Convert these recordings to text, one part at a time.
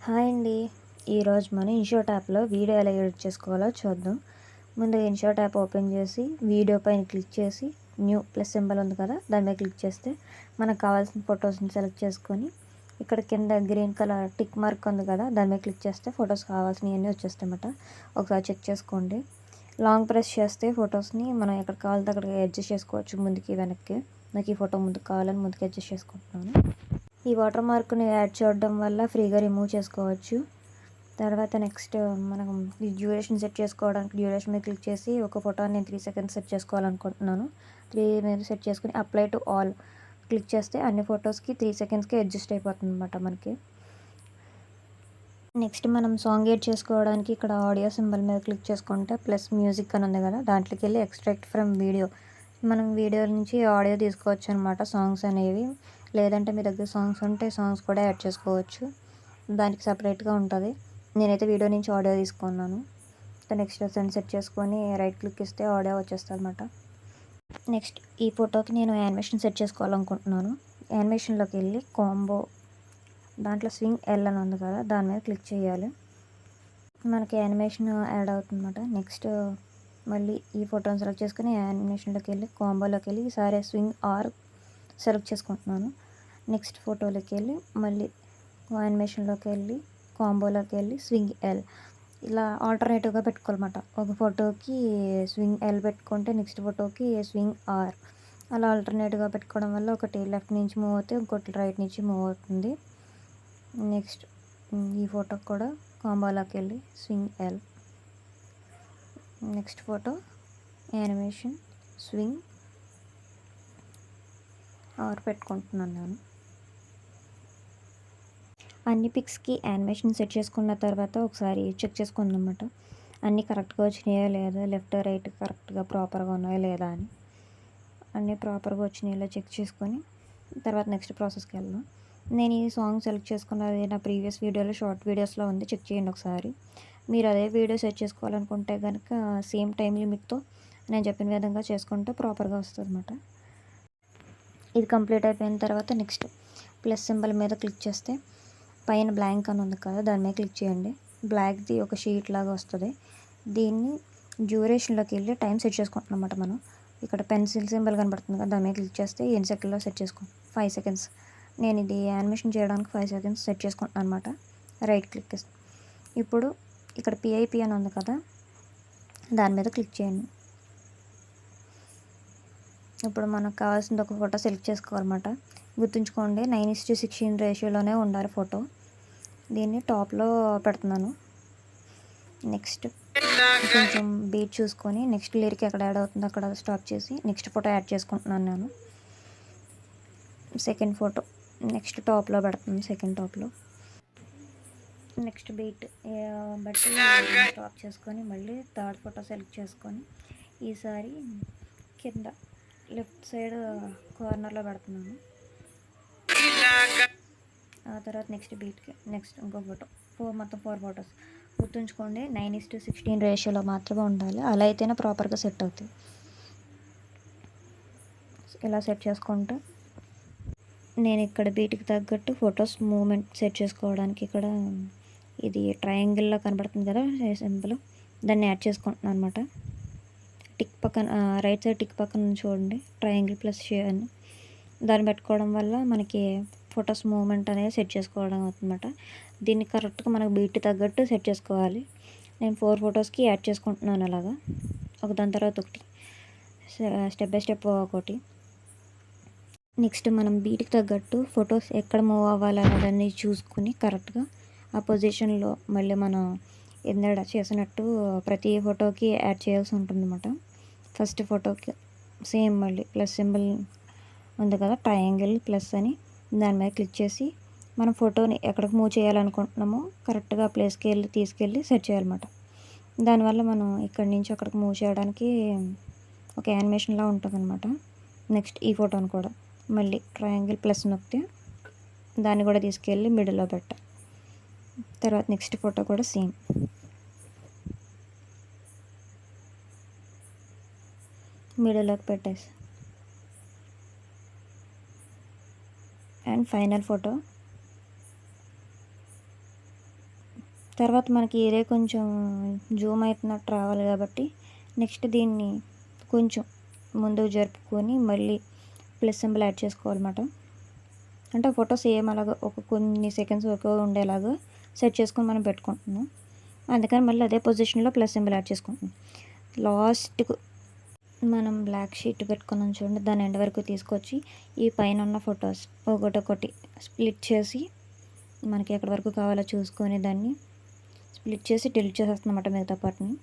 Hi అండి. ఈరోజు మనం ఇన్‌షాట్ యాప్‌లో వీడియో ఎలా ఎడిట్ చేసుకోవాలో చూద్దాం. ముందుగా ఇన్‌షాట్ యాప్ ఓపెన్ చేసి వీడియో పైన క్లిక్ చేసి న్యూ ప్లస్ సింబల్ ఉంది కదా, దాని మీద క్లిక్ చేస్తే మనకు కావాల్సిన ఫొటోస్ని సెలెక్ట్ చేసుకొని ఇక్కడ కింద గ్రీన్ కలర్ టిక్ మార్క్ ఉంది కదా, దాని మీద క్లిక్ చేస్తే ఫొటోస్ కావాల్సినవన్నీ వచ్చేస్తాయన్నమాట. ఒకసారి చెక్ చేసుకోండి. లాంగ్ ప్రెస్ చేస్తే ఫొటోస్ని మనం ఎక్కడ కావాలంటే అక్కడికి అడ్జస్ట్ చేసుకోవచ్చు, ముందుకి వెనక్కి. నాకు ఈ ఫోటో ముందుకు కావాలని ముందుకు అడ్జస్ట్ చేసుకుంటున్నాను. ఈ వాటర్ మార్క్ని యాడ్ చేయడం వల్ల ఫ్రీగా రిమూవ్ చేసుకోవచ్చు. తర్వాత నెక్స్ట్ మనం ఈ డ్యూరేషన్ సెట్ చేసుకోవడానికి డ్యూరేషన్ మీద క్లిక్ చేసి ఒక ఫోటోని నేను 3 సెకండ్స్ సెట్ చేసుకోవాలనుకుంటున్నాను. 3 మీద సెట్ చేసుకుని అప్లై టు ఆల్ క్లిక్ చేస్తే అన్ని ఫొటోస్కి 3 సెకండ్స్కి అడ్జస్ట్ అయిపోతుంది అనమాట మనకి. నెక్స్ట్ మనం సాంగ్ ఎడ్ చేసుకోవడానికి ఇక్కడ ఆడియో సింబల్ మీద క్లిక్ చేసుకుంటే ప్లస్ మ్యూజిక్ అని ఉంది కదా, దాంట్లోకి వెళ్ళి ఎక్స్ట్రాక్ట్ ఫ్రమ్ వీడియో, మనం వీడియో నుంచి ఆడియో తీసుకోవచ్చు అనమాట, సాంగ్స్ అనేవి. లేదంటే మీ దగ్గర సాంగ్స్ ఉంటే సాంగ్స్ కూడా యాడ్ చేసుకోవచ్చు, దానికి సపరేట్గా ఉంటుంది. నేనైతే వీడియో నుంచి ఆడియో తీసుకున్నాను. నెక్స్ట్ సెట్ చేసుకొని రైట్ క్లిక్ ఇస్తే ఆడియో వచ్చేస్తుంది అనమాట. నెక్స్ట్ ఈ ఫోటోకి నేను యానిమేషన్ సెట్ చేసుకోవాలనుకుంటున్నాను. యానిమేషన్లోకి వెళ్ళి కాంబో దాంట్లో స్వింగ్ ఎల్ అని ఉంది కదా, దాని మీద క్లిక్ చేయాలి. మనకి యానిమేషన్ యాడ్ అవుతుందన్నమాట. నెక్స్ట్ మళ్ళీ ఈ ఫోటోని సెలెక్ట్ చేసుకుని యానిమేషన్లోకి వెళ్ళి కాంబోలోకి వెళ్ళి ఈసారి స్వింగ్ ఆర్ సెలెక్ట్ చేసుకుంటున్నాను. నెక్స్ట్ ఫోటోలోకి వెళ్ళి మళ్ళీ యానిమేషన్లోకి వెళ్ళి కాంబోలోకి వెళ్ళి స్వింగ్ ఎల్, ఇలా ఆల్టర్నేటివ్గా పెట్టుకోవాలన్నమాట. ఒక ఫోటోకి స్వింగ్ ఎల్ పెట్టుకుంటే నెక్స్ట్ ఫోటోకి స్వింగ్ ఆర్, అలా ఆల్టర్నేటివ్గా పెట్టుకోవడం వల్ల ఒకటి లెఫ్ట్ నుంచి మూవ్ అవుతే ఇంకోటి రైట్ నుంచి మూవ్ అవుతుంది. నెక్స్ట్ ఈ ఫోటోకి కూడా కాంబోలోకి వెళ్ళి swing L, next photo animation swing R పెట్టుకుంటున్నాను నేను. అన్ని పిక్స్కి యానిమేషన్ సెట్ చేసుకున్న తర్వాత ఒకసారి చెక్ చేసుకుందాం అన్నమాట, అన్నీ కరెక్ట్గా వచ్చినాయా లేదా, లెఫ్ట్ రైట్ కరెక్ట్గా ప్రాపర్గా ఉన్నాయా లేదా అని. అన్నీ ప్రాపర్గా వచ్చినాయో చెక్ చేసుకొని తర్వాత నెక్స్ట్ ప్రాసెస్కి వెళ్దాం. నేను ఈ సాంగ్ సెలెక్ట్ చేసుకున్నది నా ప్రీవియస్ వీడియోలో షార్ట్ వీడియోస్లో ఉంది, చెక్ చేయండి ఒకసారి. మీరు అదే వీడియో సెట్ చేసుకోవాలనుకుంటే కనుక సేమ్ టైం లిమిట్తో నేను చెప్పిన విధంగా చేసుకుంటే ప్రాపర్గా వస్తుంది అన్నమాట. ఇది కంప్లీట్ అయిపోయిన తర్వాత నెక్స్ట్ ప్లస్ సింబల్ మీద క్లిక్ చేస్తే పైన బ్లాంక్ అని ఉంది కదా, దాని మీద క్లిక్ చేయండి. బ్లాక్ది ఒక షీట్ లాగా వస్తుంది. దీన్ని డ్యూరేషన్లోకి వెళ్ళి టైం సెట్ చేసుకుంటున్నాం అన్నమాట. మనం ఇక్కడ పెన్సిల్ సింబల్ కనబడుతుంది కదా, దాని మీద క్లిక్ చేస్తే ఎన్ని సెకండ్లో సెట్ చేసుకోండి. 5 సెకండ్స్. నేను ఇది యానిమేషన్ చేయడానికి 5 సెకండ్స్ సెట్ చేసుకుంటున్నాను అనమాట. రైట్ క్లిక్ ఇస్తాను. ఇప్పుడు ఇక్కడ పిఐపి అని ఉంది కదా, దాని మీద క్లిక్ చేయండి. ఇప్పుడు మనకు కావాల్సింది ఒక ఫోటో సెలెక్ట్ చేసుకోవాలన్నమాట. గుర్తుంచుకోండి 9:16 రేషియోలోనే ఉండాలి ఫోటో. దీన్ని టాప్లో పెడుతున్నాను. నెక్స్ట్ కొంచెం బీట్ చూసుకొని నెక్స్ట్ లిరిక్ ఎక్కడ యాడ్ అవుతుందో అక్కడ స్టాప్ చేసి నెక్స్ట్ ఫోటో యాడ్ చేసుకుంటున్నాను నేను. సెకండ్ ఫోటో నెక్స్ట్ టాప్లో పెడుతున్నాను, సెకండ్ టాప్లో. నెక్స్ట్ బీట్ బట్టి స్టాప్ చేసుకొని మళ్ళీ థర్డ్ ఫోటో సెలెక్ట్ చేసుకొని ఈసారి కింద లెఫ్ట్ సైడ్ కార్నర్లో పెడుతున్నాను. ఆ తర్వాత నెక్స్ట్ బీట్కి నెక్స్ట్ ఇంకో ఫోటో, మొత్తం 4 ఫొటోస్. గుర్తుంచుకోండి 9:16 రేషియోలో మాత్రమే ఉండాలి, అలా అయితేనే ప్రాపర్గా సెట్ అవుతుంది. ఇలా సెట్ చేసుకుంటే నేను ఇక్కడ బీట్కి తగ్గట్టు ఫొటోస్ మూమెంట్ సెట్ చేసుకోవడానికి ఇక్కడ ఇది ట్రయాంగిల్లో కనబడుతుంది కదా సింబల్, దాన్ని యాడ్ చేసుకుంటున్నాను అనమాట. టిక్ పక్కన రైట్ సైడ్ టిక్ పక్కన చూడండి ట్రయాంగిల్ ప్లస్ షేర్ అని, దాన్ని పెట్టుకోవడం వల్ల మనకి ఫొటోస్ మూమెంట్ అనేది సెట్ చేసుకోవడం అవుతుందన్నమాట. దీన్ని కరెక్ట్గా మనకు బీట్ తగ్గట్టు సెట్ చేసుకోవాలి. నేను 4 ఫొటోస్కి యాడ్ చేసుకుంటున్నాను అలాగా, ఒక దాని తర్వాత ఒకటి స్టెప్ బై స్టెప్ ఒకటి. నెక్స్ట్ మనం బీట్కి తగ్గట్టు ఫొటోస్ ఎక్కడ మూవ్ అవ్వాలి అనేదాన్ని చూసుకుని కరెక్ట్గా ఆ పొజిషన్లో మళ్ళీ మనం ఎందడ చేసినట్టు ప్రతి ఫోటోకి యాడ్ చేయాల్సి ఉంటుంది అన్నమాట. ఫస్ట్ ఫోటోకి సేమ్ మళ్ళీ ప్లస్ సింబల్ ఉంది కదా ట్రయాంగిల్ ప్లస్ అని, దాని మీద క్లిక్ చేసి మనం ఫోటోని ఎక్కడికి మూవ్ చేయాలనుకుంటున్నామో కరెక్ట్గా ప్లేస్కి వెళ్ళి తీసుకెళ్ళి సెట్ చేయాలన్నమాట. దానివల్ల మనం ఇక్కడి నుంచి అక్కడికి మూవ్ చేయడానికి ఒక యానిమేషన్లా ఉంటుంది అనమాట. నెక్స్ట్ ఈ ఫోటోని కూడా మళ్ళీ ట్రయాంగిల్ ప్లస్ నొక్కితే దాన్ని కూడా తీసుకెళ్ళి మిడిల్లో పెట్టాలి. తర్వాత నెక్స్ట్ ఫోటో కూడా సేమ్. మిడిల్లోకి పెట్టేసి అండ్ ఫైనల్ ఫోటో తర్వాత మనకి ఇదే కొంచెం జూమ్ అవుతున్నట్టు రావాలి కాబట్టి నెక్స్ట్ దీన్ని కొంచెం ముందుకు జరుపుకొని మళ్ళీ ప్లస్ సింబల్ యాడ్ చేసుకోవాలన్నమాట. అంటే ఫోటో సేమ్ అలాగా ఒక కొన్ని సెకండ్స్ వరకు ఉండేలాగా సెట్ చేసుకొని మనం పెట్టుకుంటున్నాం. అందుకని మళ్ళీ అదే పొజిషన్లో ప్లస్ సింబల్ యాడ్ చేసుకుంటున్నాం. లాస్ట్కు మనం బ్లాక్ షీట్ పెట్టుకున్నాం చూడండి, దాని ఎండ్ వరకు తీసుకొచ్చి ఈ పైన ఉన్న ఫొటోస్ ఒకటొకటి స్ప్లిట్ చేసి మనకి ఎక్కడి వరకు కావాలో చూసుకొని దాన్ని స్ప్లిట్ చేసి డిలీట్ చేసేస్తాం అన్నమాట మిగతా పార్ట్ని.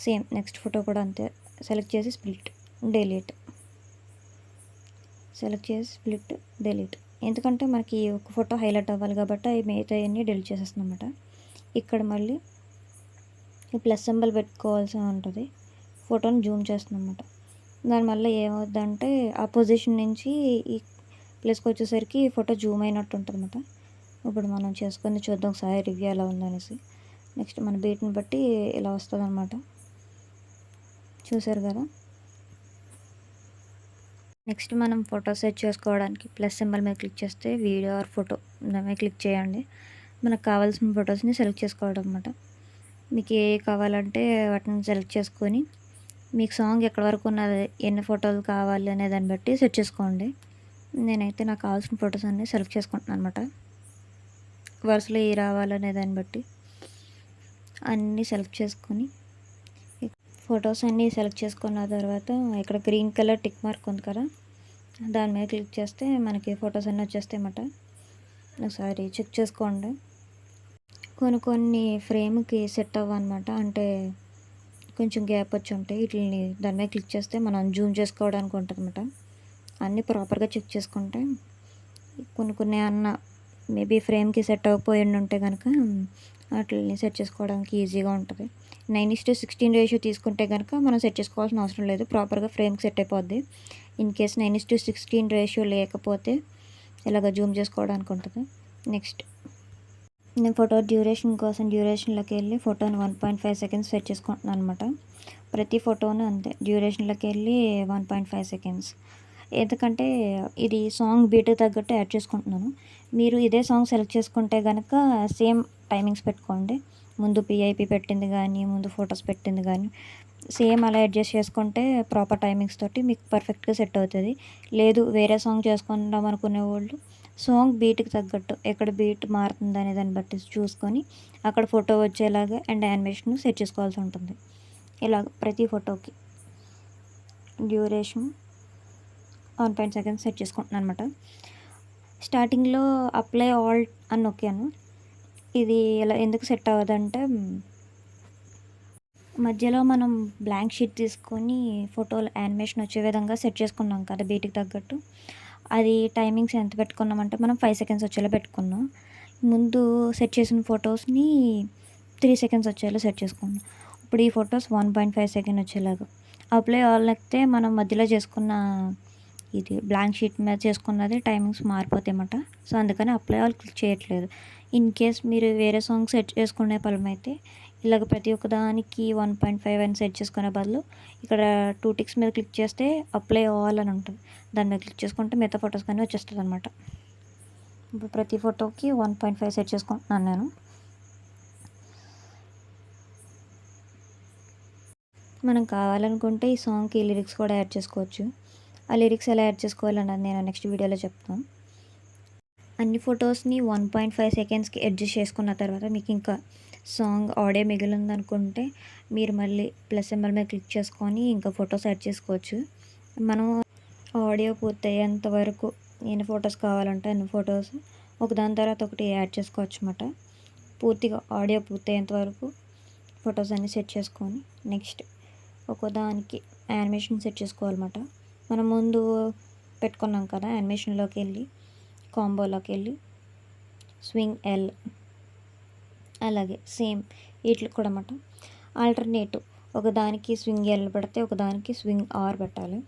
సేమ్ నెక్స్ట్ ఫోటో కూడా అంతే, సెలెక్ట్ చేసి స్ప్లిట్ డిలీట్, సెలెక్ట్ చేసి స్ప్లిట్ డిలీట్. ఎందుకంటే మనకి ఒక ఫోటో హైలైట్ అవ్వాలి కాబట్టి అవి మిగతా అన్నీ డిలీట్ చేసేస్తాం అన్నమాట. ఇక్కడ మళ్ళీ ఈ ప్లస్ సింబల్ పెట్టుకోవాల్సి ఉంటుంది. ఫోటోని జూమ్ చేస్తున్నాం అన్నమాట. దానివల్ల ఏమవుద్దంటే ఆ పొజిషన్ నుంచి ఈ ప్లేస్కి వచ్చేసరికి ఫోటో జూమ్ అయినట్టు ఉంటుంది అన్నమాట. ఇప్పుడు మనం చేసుకొని చూద్దాం ఒకసారి రివ్యూ ఎలా ఉందనేసి. నెక్స్ట్ మన బీట్ని బట్టి ఇలా వస్తుంది అన్నమాట. చూసారు కదా. నెక్స్ట్ మనం ఫోటో సెట్ చేసుకోవడానికి ప్లస్ సింబల్ మీద క్లిక్ చేస్తే వీడియో ఆర్ ఫోటో దాని మీద క్లిక్ చేయండి. మనకు కావాల్సిన ఫొటోస్ని సెలెక్ట్ చేసుకోవడం అన్నమాట. మీకు ఏ కావాలంటే వాటిని సెలెక్ట్ చేసుకొని మీకు సాంగ్ ఎక్కడి వరకు ఉన్నది, ఎన్ని ఫోటోలు కావాలి అనే దాన్ని బట్టి సెట్ చేసుకోండి. నేనైతే నాకు కావాల్సిన ఫొటోస్ అన్నీ సెలెక్ట్ చేసుకుంటున్నాను అనమాట. వరుసలో ఏ రావాలనే దాన్ని బట్టి అన్నీ సెలెక్ట్ చేసుకొని ఫొటోస్ అన్నీ సెలెక్ట్ చేసుకున్న తర్వాత ఇక్కడ గ్రీన్ కలర్ టిక్ మార్క్ ఉంది కదా, దాని మీద క్లిక్ చేస్తే మనకి ఫొటోస్ అన్నీ వచ్చేస్తాయి అన్నమాట. ఒకసారి చెక్ చేసుకోండి. కొన్ని ఫ్రేమ్కి సెట్ అవ్వన్నమాట, అంటే కొంచెం గ్యాప్ వచ్చి ఉంటాయి. వీటిని దాని మీద క్లిక్ చేస్తే మనం జూమ్ చేసుకోవడానికి ఉంటుంది అన్నమాట. అన్నీ ప్రాపర్గా చెక్ చేసుకుంటే కొన్ని అన్న మేబీ ఫ్రేమ్కి సెట్ అవ్వకపోయి ఉంటే కనుక వాటిని సెట్ చేసుకోవడానికి ఈజీగా ఉంటుంది. 9:16 రేషియో తీసుకుంటే కనుక మనం సెట్ చేసుకోవాల్సిన అవసరం లేదు, ప్రాపర్గా ఫ్రేమ్కి సెట్ అయిపోద్ది. ఇన్ కేస్ 9:16 రేషియో లేకపోతే ఇలాగ జూమ్ చేసుకోవడానికి ఉంటుంది. నెక్స్ట్ నేను ఫోటో డ్యూరేషన్ కోసం డ్యూరేషన్లోకి వెళ్ళి ఫోటోని 1.5 సెకండ్స్ సెట్ చేసుకుంటున్నాను అనమాట. ప్రతి ఫోటోను అంతే డ్యూరేషన్లోకి వెళ్ళి 1.5 సెకండ్స్. ఎందుకంటే ఇది సాంగ్ బీట్ తగ్గట్టు యాడ్ చేసుకుంటున్నాను. మీరు ఇదే సాంగ్ సెలెక్ట్ చేసుకుంటే కనుక సేమ్ టైమింగ్స్ పెట్టుకోండి. ముందు పిఐపి పెట్టింది కానీ ముందు ఫొటోస్ పెట్టింది కానీ సేమ్ అలా అడ్జస్ట్ చేసుకుంటే ప్రాపర్ టైమింగ్స్ తోటి మీకు పర్ఫెక్ట్గా సెట్ అవుతుంది. లేదు వేరే సాంగ్ చేసుకుందాం అనుకునే వాళ్ళు సాంగ్ బీట్కి తగ్గట్టు ఎక్కడ బీట్ మారుతుంది అనే దాన్ని బట్టి చూసుకొని అక్కడ ఫోటో వచ్చేలాగా అండ్ యానిమేషన్ సెట్ చేసుకోవాల్సి ఉంటుంది. ఇలా ప్రతి ఫోటోకి డ్యూరేషన్ 1.5 సెకండ్స్ సెట్ చేసుకుంటున్నాను అనమాట. స్టార్టింగ్లో అప్లై ఆల్ అని నొక్కాను. ఇది ఇలా ఎందుకు సెట్ అవ్వదంటే మధ్యలో మనం బ్లాంక్ షీట్ తీసుకొని ఫోటోలు యానిమేషన్ వచ్చే విధంగా సెట్ చేసుకున్నాం కదా బీట్కి తగ్గట్టు. అది టైమింగ్స్ ఎంత పెట్టుకున్నామంటే మనం 5 సెకండ్స్ వచ్చేలా పెట్టుకున్నాం. ముందు సెట్ చేసిన ఫొటోస్ని 3 సెకండ్స్ వచ్చేలా సెట్ చేసుకున్నాం. ఇప్పుడు ఈ ఫొటోస్ 1.5 సెకండ్ వచ్చేలాగా అప్లై ఆల్ నొక్కితే మనం మధ్యలో చేసుకున్న ఇది బ్లాంక్ షీట్ మీద చేసుకున్నది టైమింగ్స్ మారిపోతాయి అన్నమాట. సో అందుకని అప్లై ఆల్ క్లిక్ చేయట్లేదు. ఇన్ కేస్ మీరు వేరే సాంగ్ సెట్ చేసుకునే పలం అయితే ఇలాగ ప్రతి ఒక్కదానికి 1.5 అని సెట్ చేసుకునే బదులు ఇక్కడ 2 టిక్స్ మీద క్లిక్ చేస్తే అప్లై ఆల్ అని ఉంటుంది. దాని మీద క్లిక్ చేసుకుంటే మిగతా ఫొటోస్ కానీ వచ్చేస్తుంది అనమాట. ఇప్పుడు ప్రతి ఫోటోకి 1.5 సెట్ చేసుకుంటున్నాను నేను. మనం కావాలనుకుంటే ఈ సాంగ్కి లిరిక్స్ కూడా యాడ్ చేసుకోవచ్చు. ఆ లిరిక్స్ ఎలా యాడ్ చేసుకోవాలన్నది నేను నెక్స్ట్ వీడియోలో చెప్తాను. అన్ని ఫొటోస్ని 1.5 సెకండ్స్కి అడ్జస్ట్ చేసుకున్న తర్వాత మీకు ఇంకా సాంగ్ ఆడియో మిగిలిందనుకుంటే మీరు మళ్ళీ ప్లస్ సింబల్ మీద క్లిక్ చేసుకొని ఇంకా ఫొటోస్ యాడ్ చేసుకోవచ్చు. మనం ఆడియో పూర్తయ్యేంత వరకు ఎన్ని ఫొటోస్ కావాలంటే అన్ని ఫొటోస్ ఒకదాని తర్వాత ఒకటి యాడ్ చేసుకోవచ్చు అన్నమాట. పూర్తిగా ఆడియో పూర్తయ్యేంత వరకు ఫొటోస్ అన్నీ సెట్ చేసుకొని నెక్స్ట్ ఒకదానికి యానిమేషన్ సెట్ చేసుకోవాలన్నమాట. మనం ముందు పెట్టుకున్నాం కదా యానిమేషన్లోకి వెళ్ళి కాంబోలోకి వెళ్ళి స్వింగ్ ఎల్, అలాగే సేమ్ వీటికి కూడా అన్నమాట ఆల్టర్నేటివ్ ఒకదానికి స్వింగ్ ఎల్ పెడితే ఒకదానికి స్వింగ్ ఆర్ పెట్టాలి.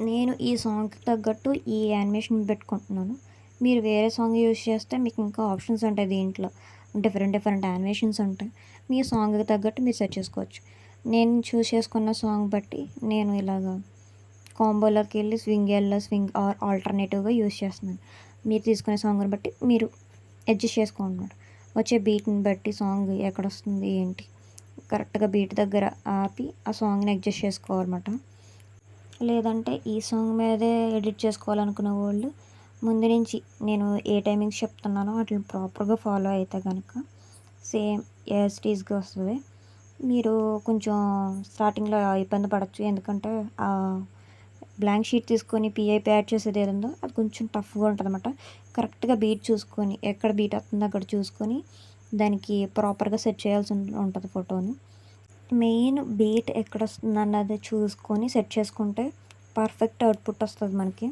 నేను ఈ సాంగ్కి తగ్గట్టు ఈ యానిమేషన్ పెట్టుకుంటున్నాను. మీరు వేరే సాంగ్ యూజ్ చేస్తే మీకు ఇంకా ఆప్షన్స్ ఉంటాయి, దీంట్లో డిఫరెంట్ యానిమేషన్స్ ఉంటాయి. మీ సాంగ్కి తగ్గట్టు మీరు సెట్ చేసుకోవచ్చు. నేను చూస్ చేసుకున్న సాంగ్ బట్టి నేను ఇలాగా కాంబోలోకి వెళ్ళి స్వింగ్ ఎల్ స్వింగ్ ఆర్ ఆల్టర్నేటివ్గా యూజ్ చేస్తున్నాను. మీరు తీసుకునే సాంగ్ని బట్టి మీరు అడ్జస్ట్ చేసుకోవాలన్నమాట. వచ్చే బీట్ని బట్టి సాంగ్ ఎక్కడ వస్తుంది ఏంటి కరెక్ట్గా బీట్ దగ్గర ఆపి ఆ సాంగ్ని అడ్జస్ట్ చేసుకోవాలన్నమాట. లేదంటే ఈ సాంగ్ మీదే ఎడిట్ చేసుకోవాలనుకునే వాళ్ళు ముందు నుంచి నేను ఏ టైమింగ్స్ చెప్తున్నానో వాటిని ప్రాపర్గా ఫాలో అయితే కనుక సేమ్ యాజ్ ఇట్ ఈస్గా వస్తుంది. మీరు కొంచెం స్టార్టింగ్లో ఇబ్బంది పడవచ్చు, ఎందుకంటే బ్లాంక్ షీట్ తీసుకొని పిఐపి యాడ్ చేసేది ఏదో అది కొంచెం టఫ్గా ఉంటుంది అన్నమాట. కరెక్ట్గా బీట్ చూసుకొని ఎక్కడ బీట్ వస్తుందో అక్కడ చూసుకొని దానికి ప్రాపర్గా సెట్ చేయాల్సి ఉంటుంది ఫోటోని. మెయిన్ బీట్ ఎక్కడ వస్తుంది అన్నది చూసుకొని సెట్ చేసుకుంటే పర్ఫెక్ట్ అవుట్పుట్ వస్తుంది మనకి.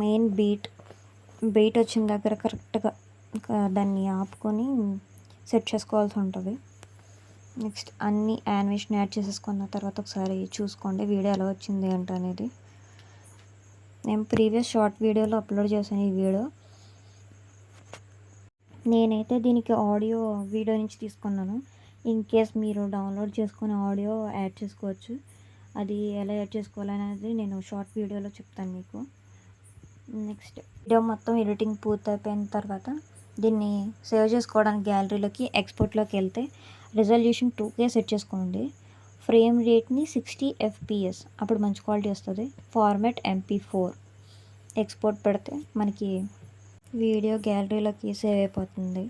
మెయిన్ బీట్ వచ్చిన దగ్గర కరెక్ట్గా దాన్ని ఆపుకొని సెట్ చేసుకోవాల్సి ఉంటుంది. నెక్స్ట్ అన్ని యానిమేషన్ యాడ్ చేసేసుకున్న తర్వాత ఒకసారి చూసుకోండి వీడియో ఎలా వచ్చింది ఏంటనేది. నేను ప్రీవియస్ షార్ట్ వీడియోలో అప్లోడ్ చేశాను ఈ వీడియో. నేనైతే దీనికి ఆడియో వీడియో నుంచి తీసుకున్నాను. ఇన్ కేస్ మీరు డౌన్లోడ్ చేసుకుని ఆడియో యాడ్ చేసుకోవచ్చు. అది ఎలా యాడ్ చేసుకోవాలనేది నేను షార్ట్ వీడియోలో చెప్తాను మీకు. నెక్స్ట్ వీడియో మొత్తం ఎడిటింగ్ పూర్తయిపోయిన తర్వాత దీన్ని సేవ్ చేసుకోవడానికి గ్యాలరీలోకి ఎక్స్పోర్ట్లోకి వెళ్తే రిజల్యూషన్ 2K సెట్ చేసుకోండి. ఫ్రేమ్ రేట్ని 60 FPS, అప్పుడు మంచి క్వాలిటీ వస్తుంది. ఫార్మాట్ MP4 ఎక్స్పోర్ట్ పెడితే మనకి వీడియో గ్యాలరీలోకి సేవ్ అయిపోతుంది.